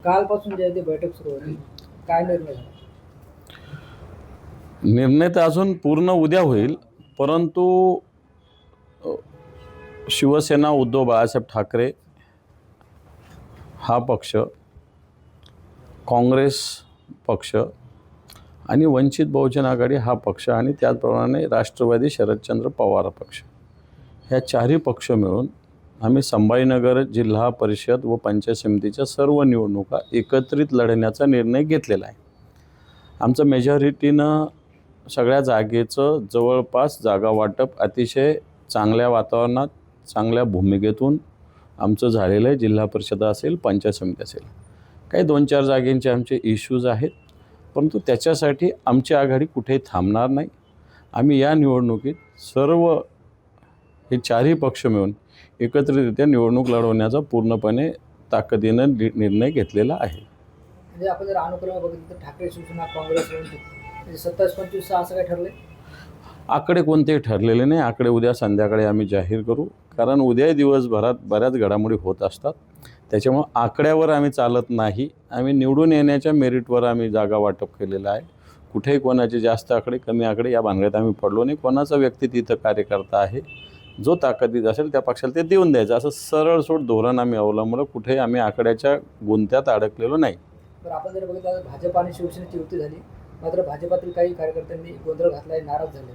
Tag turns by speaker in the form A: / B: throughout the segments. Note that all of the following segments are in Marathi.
A: कालपासून जे आहे ते बैठक सुरू होती, काय निर्णय झाला?
B: निर्णय तर अजून पूर्ण उद्या होईल, परंतु शिवसेना उद्धव बाळासाहेब ठाकरे हा पक्ष, काँग्रेस पक्ष आणि वंचित बहुजन आघाडी हा पक्ष आणि त्याचप्रमाणे राष्ट्रवादी शरदचंद्र पवार पक्ष, ह्या चारही पक्ष मिळून आम्ही संभाजीनगर जिल्हा परिषद व पंचायत समितीच्या सर्व निवडणुका एकत्रित लढण्याचा निर्णय घेतलेला आहे. आमचं मेजॉरिटीनं सगळ्या जागेचं जवळपास जागा वाटप अतिशय चांगल्या वातावरणात, चांगल्या भूमिकेतून आमचं झालेलं आहे. जिल्हा परिषद असेल, पंचायत समिती असेल, काही 2-4 जागेंचे आमचे इश्यूज आहेत, परंतु त्याच्यासाठी आमची आघाडी कुठेही थांबणार नाही. आम्ही या निवडणुकीत सर्व हे चारही पक्ष मिळून एकत्रितरित्या निवडणूक लढवण्याचा पूर्णपणे ताकदीनं निर्णय घेतलेला आहे.
A: म्हणजे आपण जर अनुक्रम बघितलं तर ठाकरे शिवसेना, काँग्रेस, म्हणजे 27-25 असं काय ठरलंय?
B: आकडे कोणतेही ठरलेले नाही. आकडे उद्या संध्याकाळी आम्ही जाहीर करू, कारण उद्याही दिवसभरात बऱ्याच घडामोडी होत असतात. त्याच्यामुळं आकड्यावर आम्ही चालत नाही. आम्ही निवडून येण्याच्या मेरिटवर आम्ही जागा वाटप केलेलं आहे. कुठेही कोणाचे जास्त आकडे, कमी आकडे या भानगडीत आम्ही पडलो नाही. कोणाचा व्यक्ती तिथं कार्यकर्ता आहे, जो ताकदीत असेल त्या पक्षाला ते देऊन द्यायचं, असं सरळसोट धोरण आम्ही अवलंबलं. कुठेही आम्ही आकड्याच्या गुंत्यात अडकलेलो नाही.
A: तर आपण जर बघितलं तर भाजप आणि शिवसेनेची युती झाली, मात्र भाजपातील काही कार्यकर्त्यांनी गोंधळ घातलाय, नाराज झाले.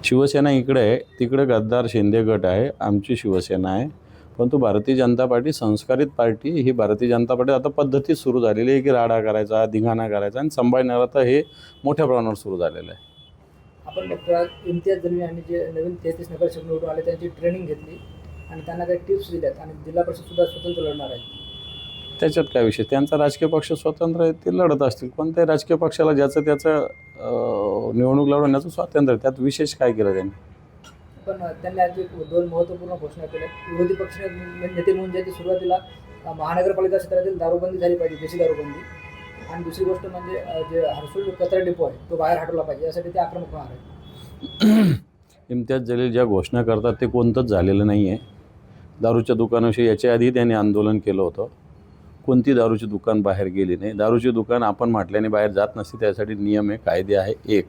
B: शिवसेना इकडे आहे, तिकडे गद्दार शिंदे गट आहे, आमची शिवसेना आहे. परंतु भारतीय जनता पार्टी संस्कारित पार्टी ही भारतीय जनता पार्टी आता पद्धती सुरू झालेली आहे की राडा करायचा, धिंगाणा करायचा, आणि संभाजीनगरात हे मोठ्या प्रमाणावर सुरू झालेलं आहे.
A: आपण बघतो इम्तियाज जलील यांनी जे नवीन 33 नगरसेवक निवडून आले त्यांची ट्रेनिंग घेतली आणि त्यांना काही टिप्स दिल्यात आणि जिल्हा परिषद सुद्धा स्वतंत्र लढणार आहे.
B: त्याच्यात काय विषय, त्यांचा राजकीय पक्ष स्वतंत्र आहे, ते लढत असतील. कोणत्याही राजकीय पक्षाला ज्याचं त्याचं निवडणूक लढवण्याचं स्वातंत्र्य, त्यात विशेष काय केलं त्यांनी?
A: पण त्यांनी आज एक 2 महत्त्वपूर्ण घोषणा केल्या. विरोधी पक्ष नेते म्हणून जे सुरुवातीला महानगरपालिका क्षेत्रातील दारूबंदी झाली पाहिजे, देशी दारूबंदी, आणि दुसरी गोष्ट म्हणजे जे हर्सुल कचरा डिपो आहे तो बाहेर हटवला पाहिजे, यासाठी ते आक्रमक होणार आहे.
B: इम्तियाज जलील ज्या घोषणा करतात ते कोणतंच झालेलं नाही आहे. दारूच्या दुकानाविषयी याच्या आधी त्यांनी आंदोलन केलं होतं. कोणती दारूची दुकान बाहेर गेली नाही. दारूची दुकान आपण म्हटल्याने बाहेर जात नसते, त्यासाठी नियम आहे, कायदे आहे. एक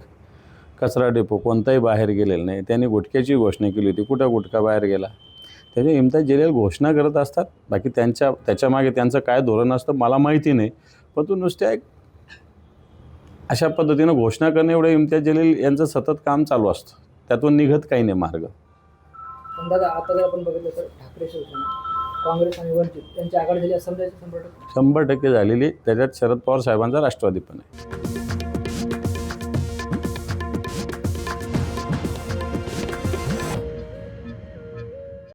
B: कचरा डेपो कोणताही बाहेर गेलेला नाही. त्यांनी गुटख्याची घोषणा केली होती, कुठं गुटखा बाहेर गेला? त्याचे इम्तियाज जलील घोषणा करत असतात, बाकी त्याच्यामागे त्यांचं काय धोरण असतं मला माहिती नाही. पण तो नुसत्या एक अशा पद्धतीनं घोषणा करणे एवढं इम्तियाज जलील यांचं सतत काम चालू असतं, त्यातून निघत काही नाही मार्ग.
A: पण दादा, आता जर आपण बघितलं तर ठाकरे शिवसेना, काँग्रेस आणि वंचित यांची आघाडी झाली असं समजायचं 100%?
B: 100% झालेली. त्याच्यात शरद पवार साहेबांचा राष्ट्रवादी पण आहे.